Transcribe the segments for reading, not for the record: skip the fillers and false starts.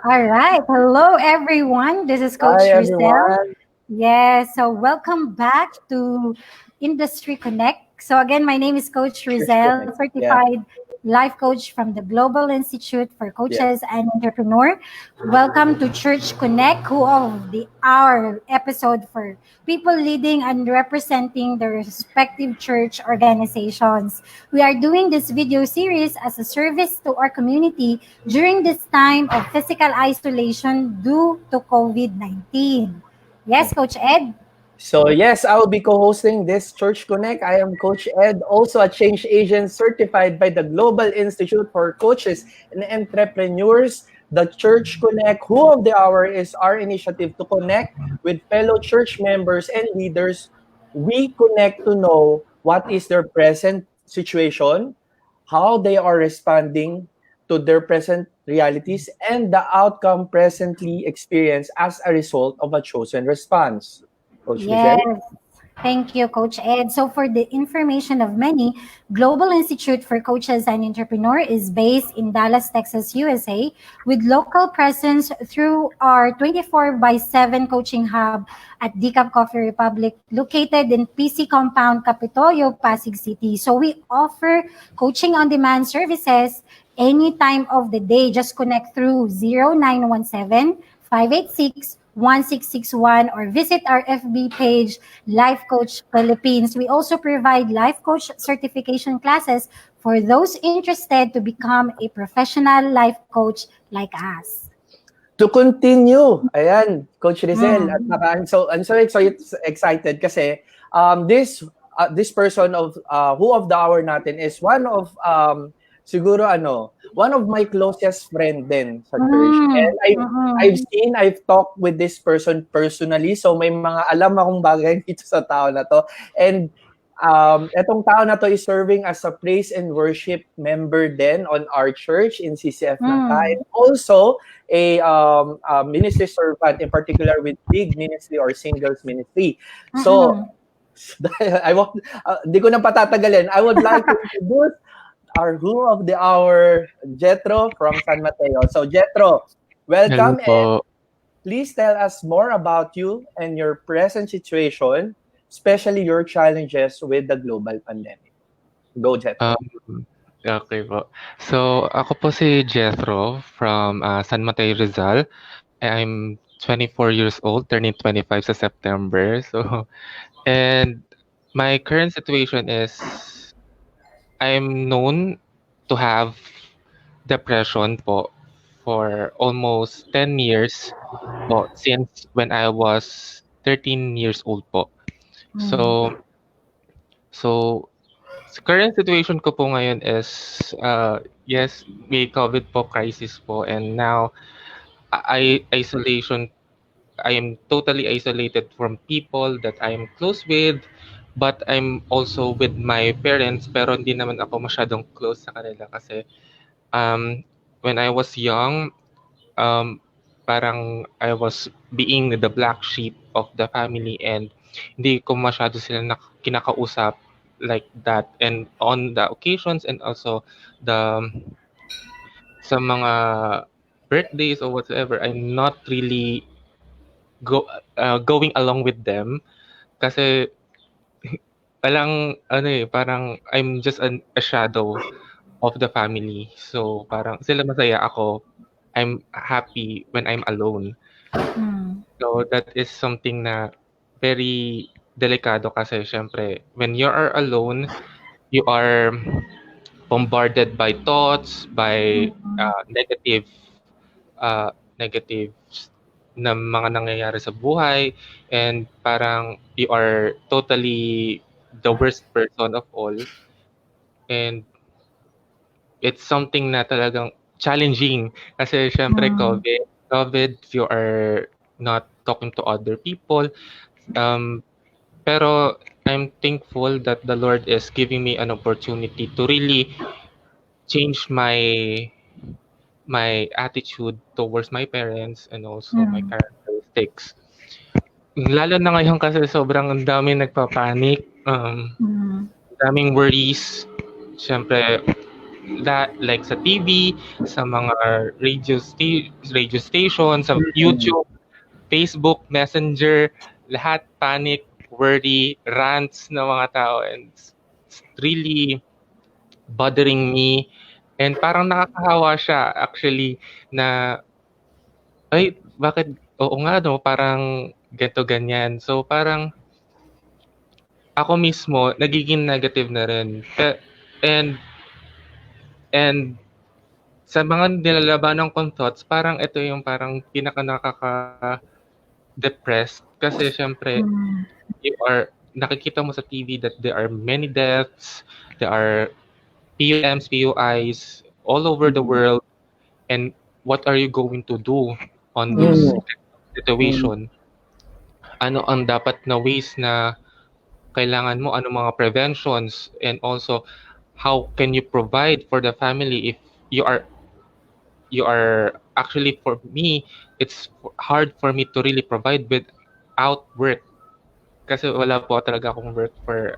All right. Hello, everyone. This is Hi Coach Rizal. everyone. Yes. So, welcome back to Industry Connect. So, again, my name is Coach Church Rizal, Connect. Yeah, certified life coach from the Global Institute for yes. Coaches and Entrepreneur. Welcome to Church Connect, who of the hour episode for people leading and representing their respective church organizations. We are doing this video series as a service to our community during this time of physical isolation due to COVID-19. Yes, Coach Ed? So yes, I will be co-hosting this Church Connect. I am Coach Ed, also a change agent certified by the Global Institute for Coaches and Entrepreneurs. The Church Connect, who of the hour is our initiative to connect with fellow church members and leaders. We connect to know what is their present situation, how they are responding to their present realities, and the outcome presently experienced as a result of a chosen response. Coach Yes. Lizelle? Thank you, Coach Ed. So, for the information of many, Global Institute for Coaches and Entrepreneur is based in Dallas, Texas, USA, with local presence through our 24 by 7 coaching hub at Decaf Coffee Republic, located in PC Compound, Capitolio, Pasig City. So, we offer coaching on demand services any time of the day. Just connect through 0917-586-1661 or visit our FB page, Life Coach Philippines. We also provide life coach certification classes for those interested to become a professional life coach like us. To continue, ayan, Coach Rizel, at Mm. I'm so excited kasi this person of who of the hour natin is one of siguro one of my closest friend din sa church. And Mm. Mm. I've talked with this person personally, so may mga alam akong bagay dito sa tao na to. And etong tao na to is serving as a praise and worship member then on our church in CCF Nangka, Mm. and also a ministry servant, in particular with big ministry or singles ministry. So, Mm. I want, di ko na patatagalin. I would like to introduce our who of the hour, Jethro from San Mateo. So, Jethro, Hello welcome, and po. please tell us more about you and your present situation, especially your challenges with the global pandemic. Go, Jethro. Okay po. So, ako po si Jethro from San Mateo, Rizal. I'm 24 years old, turning 25 sa September. So, and my current situation is I'm known to have depression po for almost 10 years po since when I was 13 years old po. Mm. So, so current situation ko po ngayon is, yes, may COVID po crisis po, and now isolation. I am totally isolated from people that I am close with, but I'm also with my parents, pero hindi naman ako masyadong close sa kanila kasi when I was young, um, parang I was being the black sheep of the family, and hindi ko masyado sila kinakausap like that, and on the occasions and also the sa mga birthdays or whatever, I'm not really going along with them kasi parang I'm just a shadow of the family. So parang sila masaya, ako I'm happy when I'm alone. Mm. So that is something na very delikado kasi siyempre when you are alone, you are bombarded by thoughts, by Mm. uh, negative na mga nangyayari sa buhay, and parang you are totally the worst person of all, and it's something na talagang challenging kasi siyempre Mm. COVID, you are not talking to other people. Um, pero I'm thankful that the Lord is giving me an opportunity to really change my attitude towards my parents and also my Mm. characteristics. Lalo na ngayon kasi sobrang ang daming nagpa-panic, Mm. daming worries. Siyempre like sa TV, sa mga radio station, sa Mm. YouTube, Facebook, Messenger, lahat panic, worry, rants ng mga tao, and it's really bothering me, and parang nakakahawa siya actually na, ay bakit, oo nga 'no, parang ganito, ganyan. So parang ako mismo nagiging negative na rin, and and sa mga nilalabanan kong thoughts, parang ito yung parang pinaka nakaka-depressed kasi siyempre Mm. nakikita mo sa TV that there are many deaths, there are PUMs, PUIs all over the Mm. world, and what are you going to do on those Mm. Mm. Mm. situation? Ano ang dapat na ways na kailangan mo, ano mga preventions, and also how can you provide for the family if you are actually, for me, it's hard for me to really provide without work kasi wala po talaga akong work for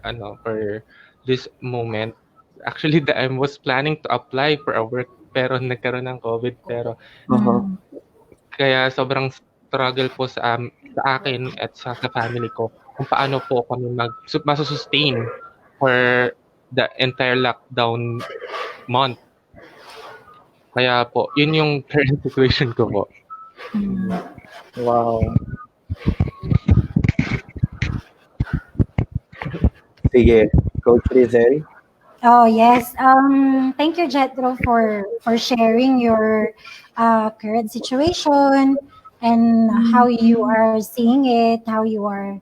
this moment. Actually, I was planning to apply for a work pero nagkaroon ng COVID, pero Uh-huh. Mm. kaya sobrang struggle po sa akin at sa family ko kung paano po kami masu-sustain for the entire lockdown month. Kaya po, yun yung current situation ko po. Mm. Wow. Sige, Coach Rizel. Oh yes. Thank you, Jethro, for sharing your current situation and how you are seeing it, how you are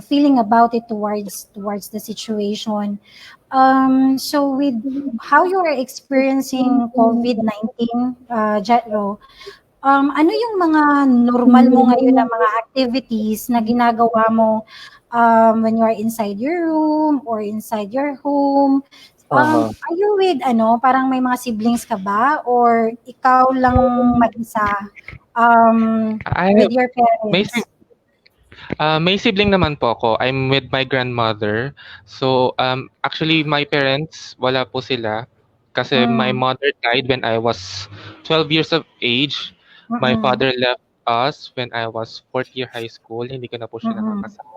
feeling about it towards the situation. So with how you are experiencing COVID-19, Jethro, ano yung mga normal mo ngayon na mga activities na ginagawa mo when you are inside your room or inside your home? Uh-huh. Are you with parang may mga siblings ka ba or ikaw lang mag-isa I with your may parents? si- may sibling naman po ako. I'm with my grandmother. So actually my parents wala po sila kasi my Mm, mother died when I was 12 years of age. My mm, father left us when I was fourth year high school. Hindi ko na po siya mm, nakakasama.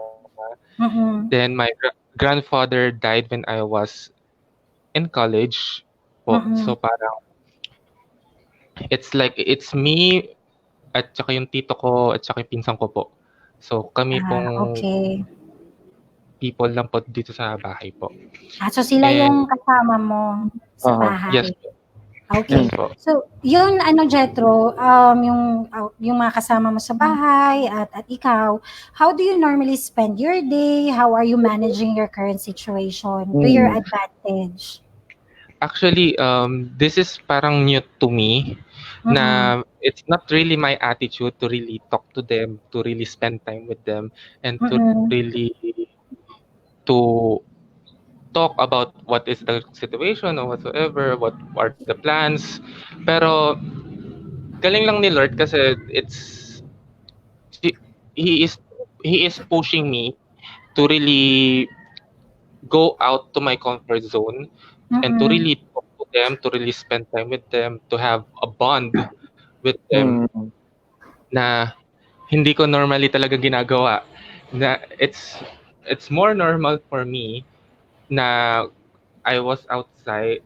mm, Then my grandfather died when I was in college po. mm. So parang it's like it's me at saka yung tito ko at saka yung pinsan ko po. So kami pong Okay. people lang po dito sa bahay po. So sila And yung kasama mo sa Uh-huh. yes bahay. po, Okay. yes po. So, yun Jethro, yung mga kasama mo sa bahay at ikaw, how do you normally spend your day? How are you managing your current situation to your Mm. advantage? Actually, this is parang new to me Mm-mm. na it's not really my attitude to really talk to them, to really spend time with them, and to Mm-mm. really to talk about what is the situation or whatsoever, what are the plans. Pero galing lang ni Lord kasi he he is he is pushing me to really go out to my comfort zone and to Mm-mm. really talk to them, to really spend time with them, to have a bond with them Mm. na hindi ko normally talaga ginagawa. Na it's more normal for me na I was outside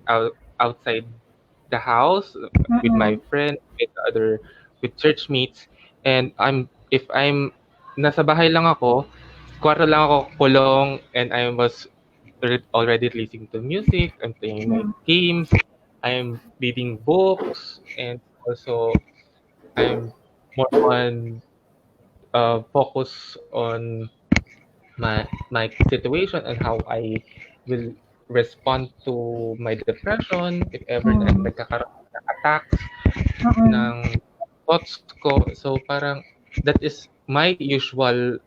the house with my Mm-mm. friends, with church mates, and if I'm nasa bahay lang ako, kwarto lang ako kulong, and I was already listening to music, I'm playing my games, I'm reading books, and also I'm more on focus on my situation and how I will respond to my depression if ever na Mm-mm. nagkakaroon ng attacks Mm-mm. ng thoughts ko. So parang that is my usual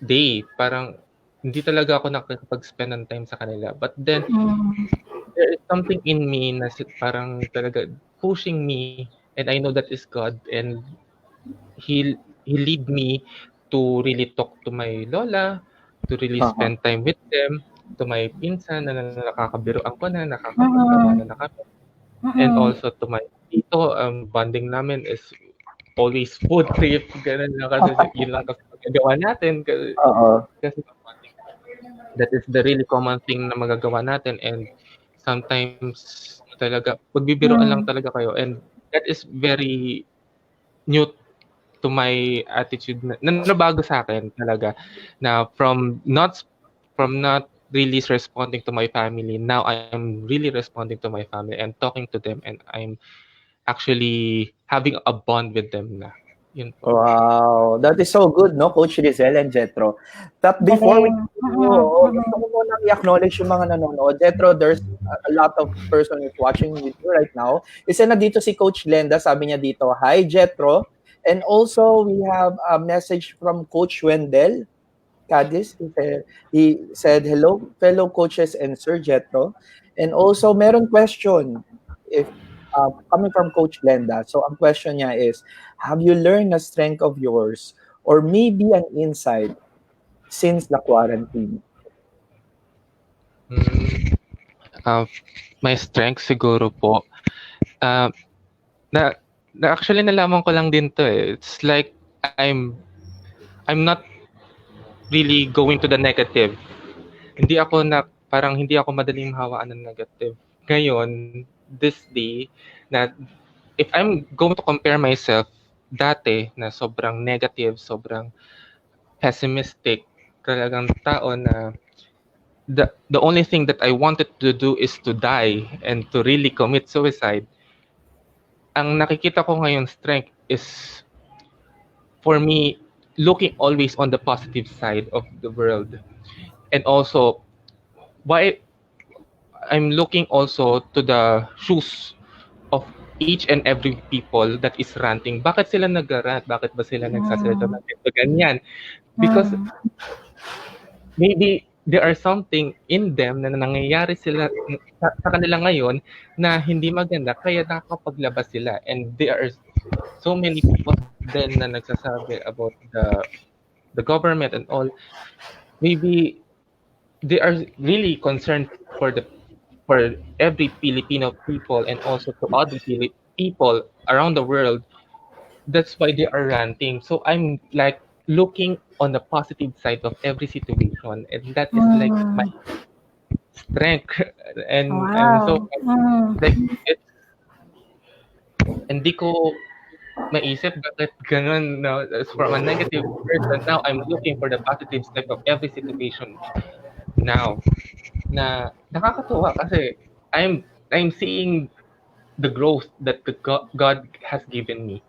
day. Parang hindi talaga ako nakakapag-spend ng time sa kanila. But then Mm-mm. there is something in me na parang talaga pushing me, and I know that is God, and he lead me to really talk to my lola, to really Uh-huh. spend time with them. to my pinsan na nakakabiruan ko na, Mm-mm. nakakapagtawanan na kami. And Mm-mm. also to my tito, bonding namin is always food trip, gano'n lang kasi yun lang kasi magagawa natin Oo. kasi that is the really common thing na magagawa natin and sometimes talaga magbibiruan lang Mm. talaga kayo and that is very new to my attitude na nabago sa akin talaga na from not really responding to my family, now I'm really responding to my family and talking to them and I'm actually having a bond with them na. Yun po. Wow, that is so good, no, Coach Rizel and Jethro. But before we Galing. continue, Mm-mm. gusto Mm-mm. ko muna i-acknowledge yung mga nanonood. Jethro, there's a lot of person is watching with you right now. Isa na dito si Coach Glenda, sabi niya dito, "Hi, Jethro." And also, we have a message from Coach Wendell Cadiz. He said, "Hello, fellow coaches and Sir Jethro." And also, meron question if coming from Coach Glenda. So, ang question niya is, have you learned a strength of yours or maybe an insight since the quarantine? Hmm, ah, my strength siguro po, ah, na actually nalaman ko lang din 'to, eh. It's like I'm not really going to the negative. Hindi ako madaling mahawaan ng negative. Ngayon, this day na if I'm going to compare myself dati na sobrang negative, sobrang pessimistic, talagang tao na the only thing that I wanted to do is to die and to really commit suicide. Ang nakikita ko ngayon strength is for me looking always on the positive side of the world. And also why I'm looking also to the shoes of each and every people that is ranting. Bakit sila nagrarant? Bakit ba sila nagsasalita Mm. ng ganito, ganyan? Because Mm. maybe there are something in them na nangyayari sila sa kanila ngayon na hindi maganda kaya nakakapaglabas sila and there are so many people then na nagsasabi about the government and all. Maybe they are really concerned for the for every Filipino people and also to other people around the world. That's why they are ranting. So I'm like looking on the positive side of every situation, and that is like my Mm. strength. And I'm so Wow. Mm. like it. Hindi ko maisip bakit ganun. No, as from a negative person, now I'm looking for the positive side of every situation now. Na nakakatuwa kasi I'm seeing the growth that God has given me.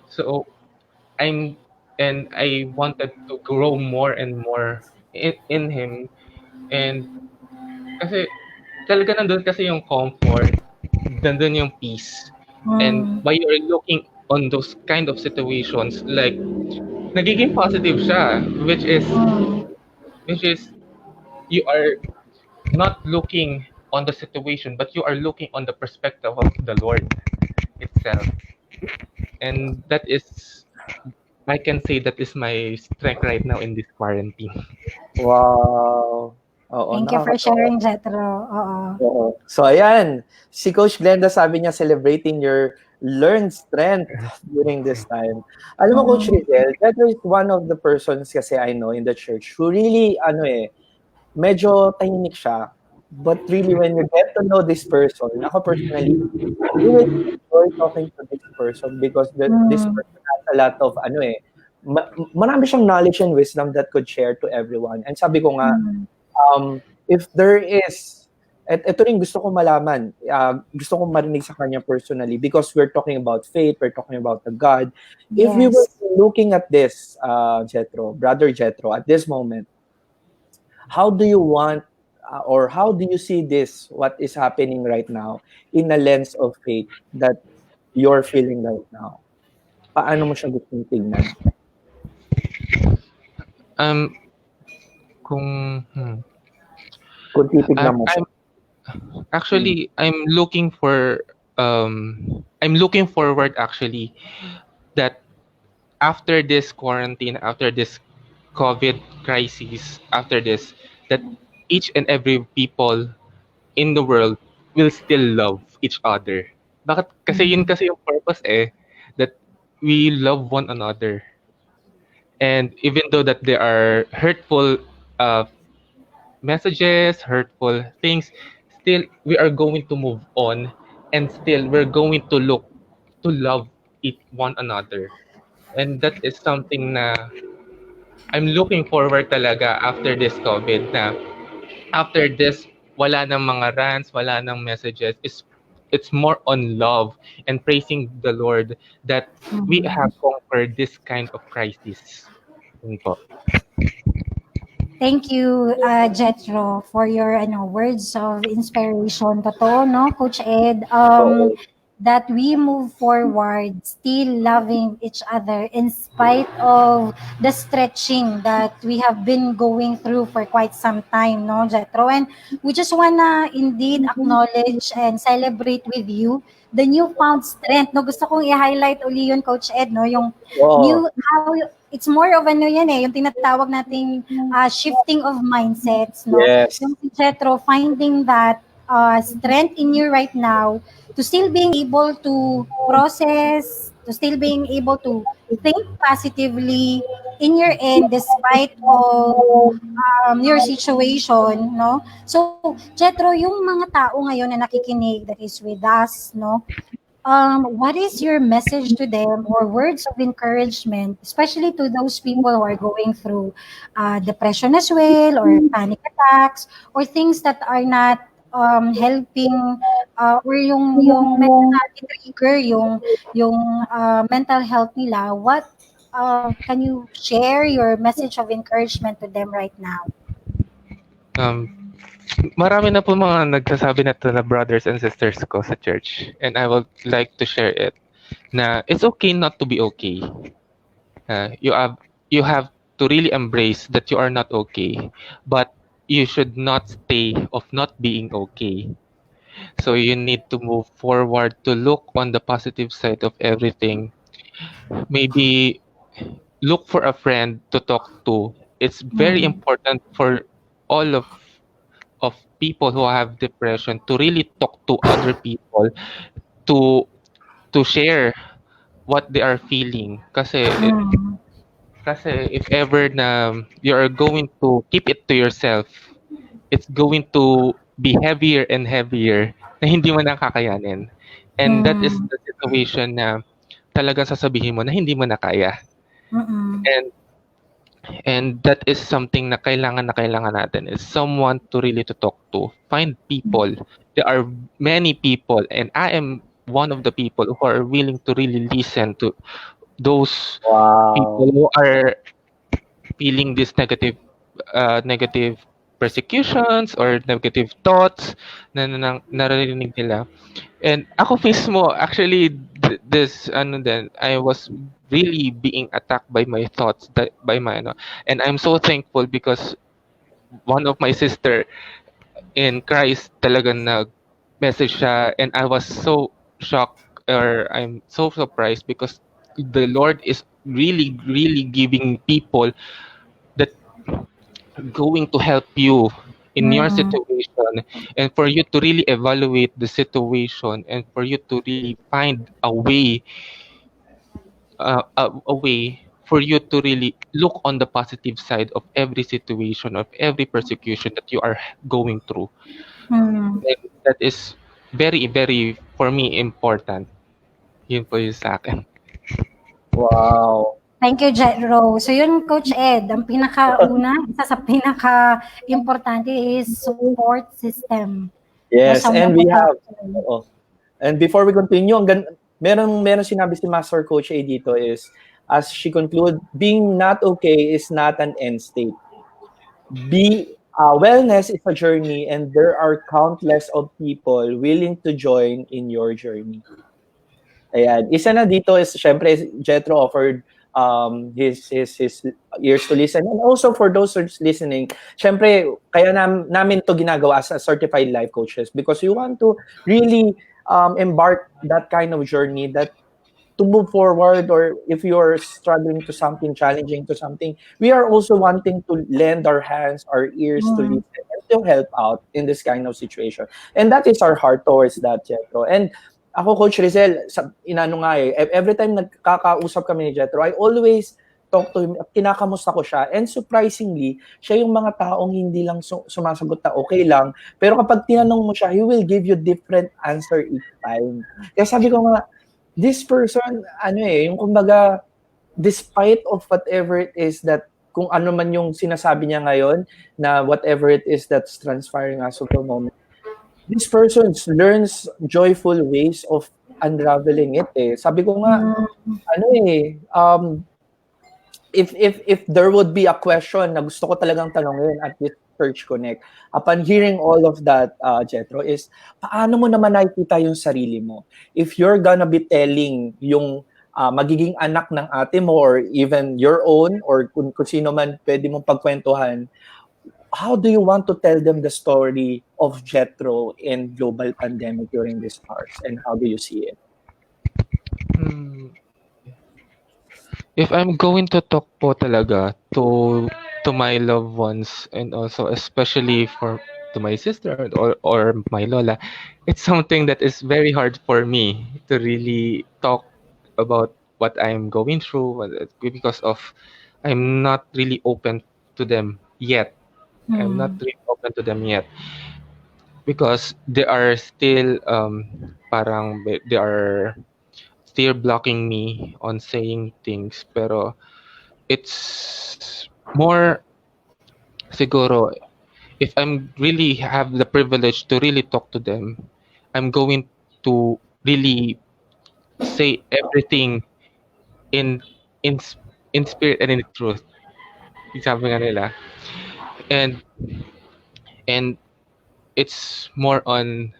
So I'm and I wanted to grow more and more in him and kasi talaga nandun kasi yung comfort, nandun yung peace. And Mm. by you're looking on those kind of situations, like nagiging positive siya, Mm. which is you are not looking on the situation, but you are looking on the perspective of the Lord itself. And that is I can say that is my strength right now in this quarantine. Wow. Oo, Thank you for nakakatawa. sharing, Jethro. Oo. Oo. So, ayan. Si Coach Glenda sabi niya, celebrating your learned strength during this time. Alam mo, Coach Mm. Rizel, that is one of the persons kasi I know in the church who really, medyo tahimik siya. But really, when you get to know this person, ako personally, you will enjoy talking to this person because this Mm. person has a lot of, marami siyang knowledge and wisdom that could share to everyone. And sabi ko nga, Mm. if there is, at ito rin gusto ko malaman, gusto ko marinig sa kanya personally because we're talking about faith, we're talking about the God. If we were Yes. looking at this, Brother Jethro, at this moment, how do you want or how do you see this, what is happening right now, in a lens of faith that you're feeling right now? Paano mo siya gustong tingnan? Um, kung Kung titignan mo siya. I'm actually I'm looking forward actually that after this quarantine, after this COVID crisis, after this, that each and every people in the world will still love each other. Bakit? Kasi yun Mm. kasi yung purpose that we love one another. And even though that there are hurtful uh, messages, hurtful things, still we are going to move on, and still we're going to look to love one another. And that is something na I'm looking forward talaga after this COVID na after this wala nang mga rants, wala nang messages. It's more on love and praising the Lord that we Mm. have conquered this kind of crisis. Yun po. Thank you, Jethro, for your words of inspiration. Totoo, no, Coach Ed? Oo. That we move forward still loving each other in spite of the stretching that we have been going through for quite some time, no, Jethro? And we just wanna indeed acknowledge and celebrate with you the newfound strength. No, gusto kong i-highlight uli yun, Coach Ed, no, yung Oo. new how it's more of ano yan yung tinatawag nating shifting of mindsets, no? Yes. Yung si Jethro finding that strength in you right now to still being able to process, to still being able to think positively in your end despite of your situation, no? So, Jethro, yung mga tao ngayon na nakikinig that is with us, no? What is your message to them or words of encouragement, especially to those people who are going through depression as well, or panic attacks, or things that are not helping, or yung medyo na-trigger yung mental health nila? What can you share your message of encouragement to them right now? Um, Marami na po mga nagsasabi na to na brothers and sisters ko sa church, and I would like to share it na it's okay not to be okay. You have to really embrace that you are not okay, but you should not stay of not being okay. So you need to move forward to look on the positive side of everything. Maybe look for a friend to talk to. It's very Mm, important for all of people who have depression to really talk to other people to share what they are feeling mm, kasi if ever na you are going to keep it to yourself, it's going to be heavier and heavier na hindi mo na kakayanin. And that is mm, the situation na talagang sasabihin mo na hindi mo na kaya. mm, And that is something na kailangan natin is someone to really to talk to. Find people. There are many people, and I am one of the people who are willing to really listen to those people Wow. who are feeling this negative persecutions or negative thoughts na naririnig nila. And ako mismo, actually, this, I was really being attacked by my thoughts, by my, and I'm so thankful because one of my sister in Christ talagang nag-message siya, and I was so shocked, or I'm so surprised because the Lord is really, really giving people that going to help you in your mm, situation, and for you to really evaluate the situation, and for you to really find a way for you to really look on the positive side of every situation, of every persecution that you are going through. mm. And that is very, very, for me, important. Yun po yung sa akin. Wow. Thank you, Jethro. So yun, Coach Ed, ang pinakauna, isa sa pinaka-importante is support system. No, Yes, someone and to we talk have, to. oo. And before we continue, meron sinabi si Master Coach A dito is, as she conclude, being not okay is not an end state. Wellness is a journey, and there are countless of people willing to join in your journey. Ayan. Isa na dito is, syempre, Jethro offered his ears to listen. And also for those who's listening, syempre, kaya namin to ginagawa as a certified life coaches because you want to really embark that kind of journey that to move forward, or if you're struggling to something, challenging to something, we are also wanting to lend our hands, our ears to Mm. listen and to help out in this kind of situation. And that is our heart towards that, Jethro. And ako, Coach Rizel, inano nga every time nagkakausap kami ni Jethro, I always talk to him, kinakamusta ko siya. And surprisingly, siya yung mga taong hindi lang sumasagot na okay lang, pero kapag tinanong mo siya, he will give you different answer each time. Kaya sabi ko nga, this person, yung kumbaga, despite of whatever it is that, kung ano man yung sinasabi niya ngayon, na whatever it is that's transpiring as of the moment, this person learns joyful ways of unraveling it eh. Sabi ko nga, Mm. if there would be a question na gusto ko talagang tanongin at this Church Connect, upon hearing all of that, Jethro, is paano mo naman nakikita yung sarili mo? If you're gonna be telling yung magiging anak ng ate mo or even your own or kung sino man pwede mong pagkwentuhan, how do you want to tell them the story of Jethro in global pandemic during this SARS, and how do you see it? Hmm, if I'm going to talk po talaga to my loved ones, and also especially to my sister or my lola, it's something that is very hard for me to really talk about what I'm going through, because of I'm not really open to them yet. I'm not Mm. really open to them yet because they are still they are still blocking me on saying things, pero it's more siguro if I'm really have the privilege to really talk to them, I'm going to really say everything in in s- in spirit and in truth. Sabi nga nila. And and it's more on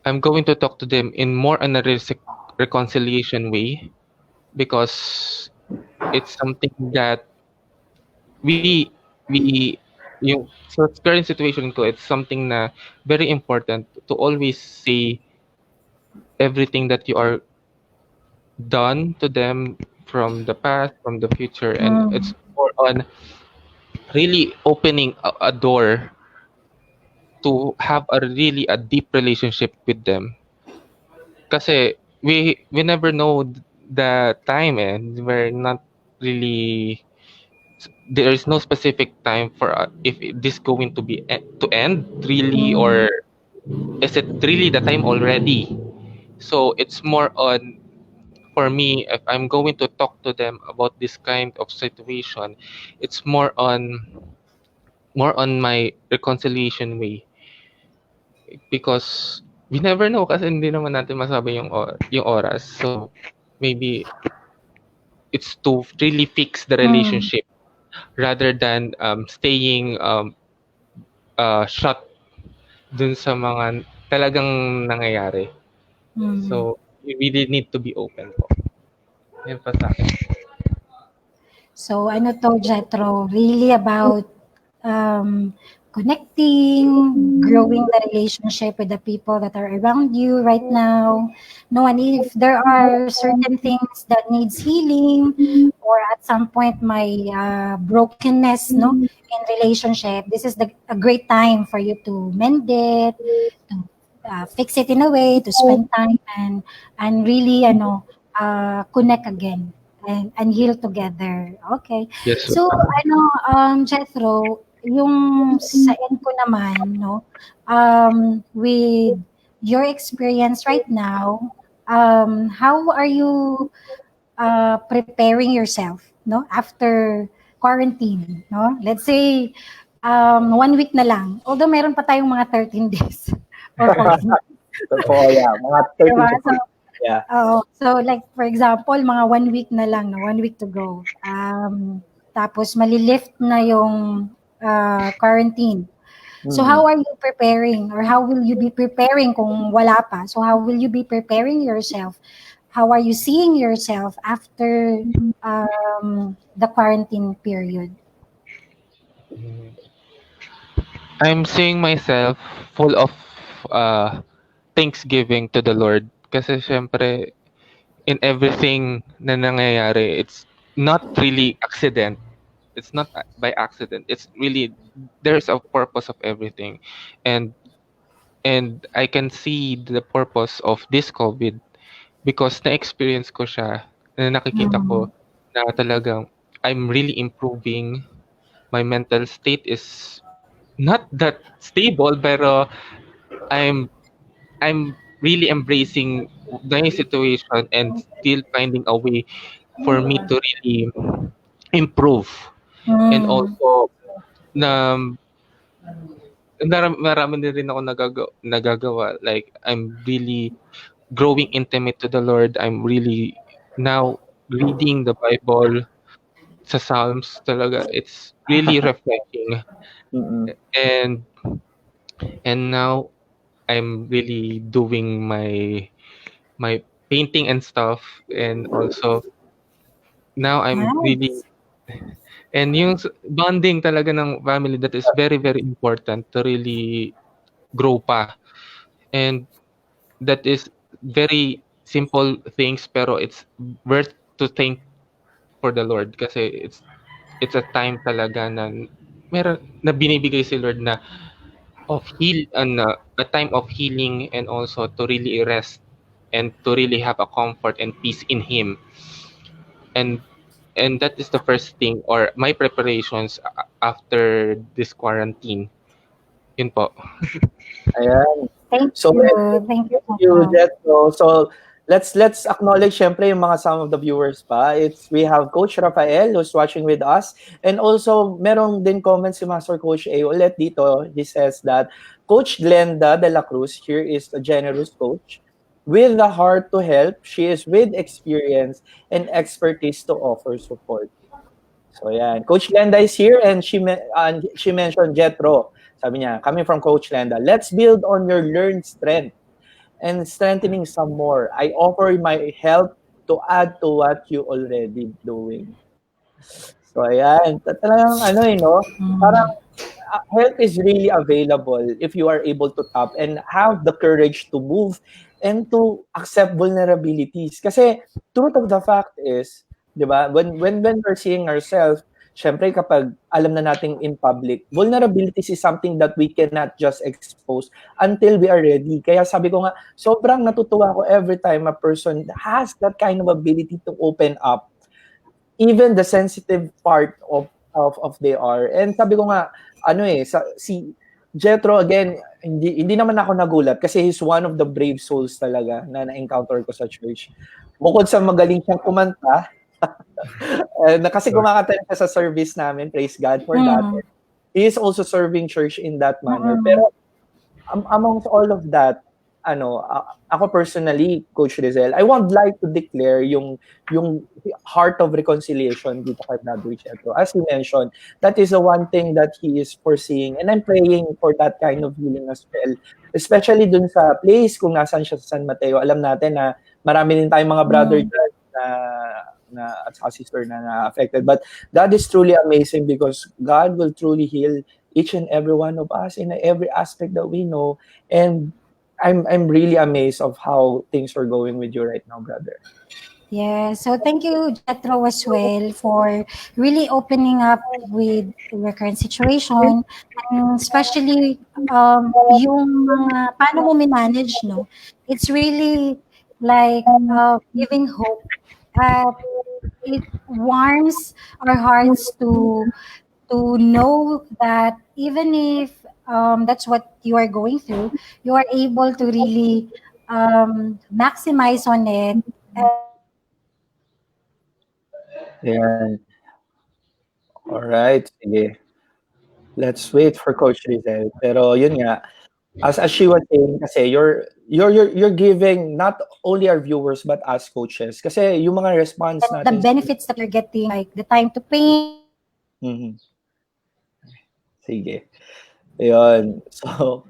I'm going to talk to them in more on a reconciliation way, because it's something that we we yung sa current situation ko, it's something na very important to always say everything that you are done to them from the past, from the future, and Mm. it's more on really opening a door to have a deep relationship with them. Kasi we never know the time, and we're not really there is no specific time for if this going to be to end really, Mm. or is it really the time already. So it's more on, for me, if I'm going to talk to them about this kind of situation, it's more on my reconciliation way, because we never know, kasi hindi naman natin masabi yung oras. So maybe it's to really fix the Mm. relationship rather than staying shut dun sa mga talagang nangyayari. Mm. So we really need to be open po. Yan pa sa akin. So ano to, Jethro, really about um, connecting, growing the relationship with the people that are around you right now. No, and if there are certain things that needs healing, or at some point my brokenness, no, in relationship, this is a great time for you to mend it, to fix it in a way, to spend time and really, connect again and heal together. Okay. Yes, So, Jethro, yung sa end ko naman, no, with your experience right now, how are you preparing yourself, no, after quarantine, no? Let's say, 1 week na lang. Although meron pa tayong mga 13 days or 14 days. So, yeah, mga 13 Diba? to So, 14. Yeah. so like for example, mga 1 week na lang, no? 1 week to go. Tapos malilift na yung quarantine. So Mm. how are you preparing, or how will you be preparing kung wala pa? So how will you be preparing yourself? How are you seeing yourself after the quarantine period? I'm seeing myself full of thanksgiving to the Lord. Kasi syempre, in everything na nangyayari, it's not really accident. It's not by accident. It's really there's a purpose of everything. And I can see the purpose of this COVID because na-experience ko siya, na nakikita ko Mm. na talagang I'm really improving. My mental state is not that stable pero I'm I'm really embracing the situation and still finding a way for me to really improve. And Mm. also na marami na rin ako nagagawa. Like I'm really growing intimate to the Lord. I'm really now reading the Bible sa Psalms talaga. It's really refreshing. Mm-mm. And now I'm really doing my painting and stuff, and also now I'm really Nice. and yung bonding talaga ng family, that is very very important to really grow pa. And that is very simple things pero it's worth to thank for the Lord kasi it's a time talaga na meron na binibigay si Lord na a time of healing, and also to really rest and to really have a comfort and peace in Him. And that is the first thing or my preparations after this quarantine. Yun po. Ayan. Thank So, you. Thank you, thank you, Jethro. Jethro. So, let's acknowledge syempre yung mga some of the viewers pa. We have Coach Rafael who's watching with us, and also merong din comments si Master Coach A ulit dito. He says that Coach Glenda de la Cruz here is a generous coach with the heart to help. She is with experience and expertise to offer support. So yan, Coach Glenda is here, and she mentioned Jethro. Sabi niya, coming from Coach Glenda, let's build on your learned strength and strengthening some more. I offer my help to add to what you already doing. So ayan, talagang ano no, parang Mm. help is really available if you are able to tap and have the courage to move and to accept vulnerabilities. Kasi truth of the fact is, 'di ba? When we're seeing ourselves, syempre kapag alam na nating in public, vulnerabilities is something that we cannot just expose until we are ready. Kaya sabi ko nga, sobrang natutuwa ako every time a person has that kind of ability to open up even the sensitive part of they are. And sabi ko nga, ano si Jethro again, hindi naman ako nagulat kasi he's one of the brave souls talaga na na-encounter ko sa church. Bukod sa magaling siyang kumanta, na kasi kumakanta siya sa service namin, praise God for that. Mm. He is also serving church in that manner. Mm. Pero amongst all of that, ako personally, Coach Rizel, I would like to declare yung heart of reconciliation dito kay Brother Jethro. As he mentioned, that is the one thing that he is foreseeing, and I'm praying for that kind of healing as well. Especially dun sa place kung nasan siya sa San Mateo. Alam natin na marami din tayong mga brother Mm. dyan at saka sister na affected. But God is truly amazing because God will truly heal each and every one of us in every aspect that we know. And I'm really amazed of how things are going with you right now, brother. Yeah, so thank you, Jethro, as well, for really opening up with your current situation, and especially yung mga paano mo manage, no? It's really like giving hope. It warms our hearts to know that even if that's what you are going through, you are able to really maximize on it Yan. Alright, sige. Let's wait for Coach Rizel. Pero yun nga, as she was saying, kasi you're giving not only our viewers but us coaches. Kasi yung mga response the natin. benefits that you're getting, like the time to paint. Mhm. Sige. Ayun. So,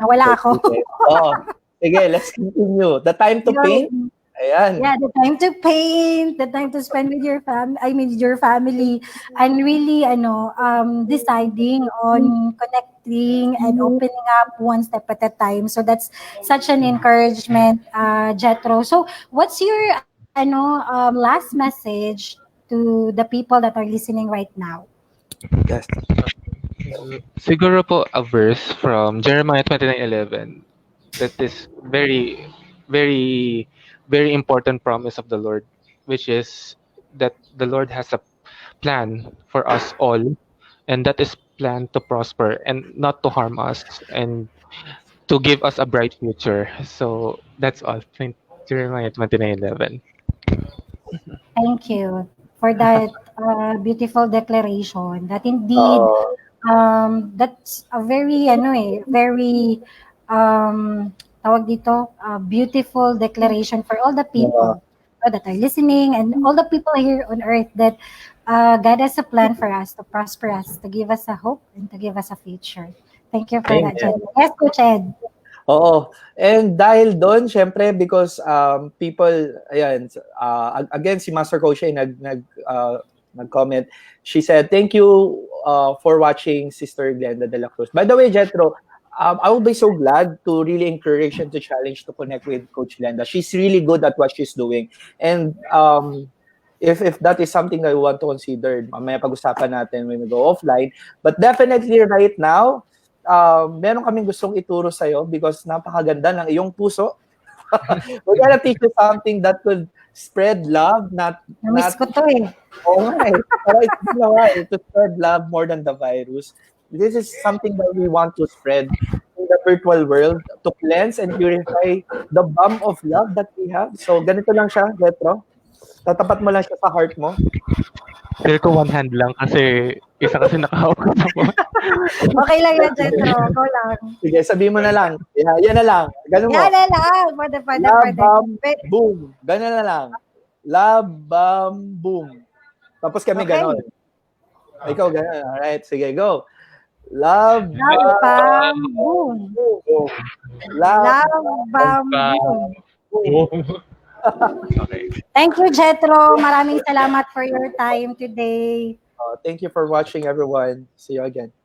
Nawala Coach ako. Rizel. Oh, sige, let's continue. The time to paint. Yun. Ayan. Yeah, the time to paint, the time to spend with your your family, and really, deciding on connecting and opening up one step at a time. So that's such an encouragement, Jethro. So what's your, last message to the people that are listening right now? Yes. Siguro po a verse from Jeremiah 29:11 that is very, very important promise of the Lord, which is that the Lord has a plan for us all, and that is plan to prosper and not to harm us and to give us a bright future. So that's all. Jeremiah 29:11. Thank you for that beautiful declaration. That indeed, Oo. that's a very, very, tawag dito, beautiful declaration for all the Oo. people that are listening and all the people here on earth that God has a plan for us to prosper us, to give us a hope and to give us a future. Thank you for that, Amen. Jen. Yes, Coach Ed. Oo. And dahil doon, syempre, because people, ayan, again, si Master Coach ay nag-comment. She said, thank you for watching Sister Glenda de la Cruz. By the way, Jethro, I will be so glad to really encourage and to challenge to connect with Coach Glenda. She's really good at what she's doing. And if that is something that we want to consider, mamaya pag-usapan natin when we go offline. But definitely right now, meron kaming gustong ituro sa'yo because napakaganda ng iyong puso. We're gonna teach you something that could spread love, Namiss not ko to eh. oo nga eh. Pero it's been a while to spread love more than the virus. This is something that we want to spread in the virtual world to cleanse and purify the bomb of love that we have. So, ganito lang siya, Retro. Tatapat mo lang siya sa heart mo. Feel ko one hand lang kasi isa kasi nakahawak sa phone. Okay lang yan, Jethro. Go lang. Sige, sabihin mo na lang. Yan na lang. Ganun mo. Yan na lang. Pwede, pwede, Love, pwede. bam, boom. Ganun na lang. Love, bam, boom. Tapos kami Okay. ganon. Ikaw ganun. Alright, sige, go. Love, Love, bam, boom. boom. Love, Love, bam, boom. boom. Okay. Thank you, Jethro. Maraming salamat for your time today. Thank you for watching, everyone. See you again.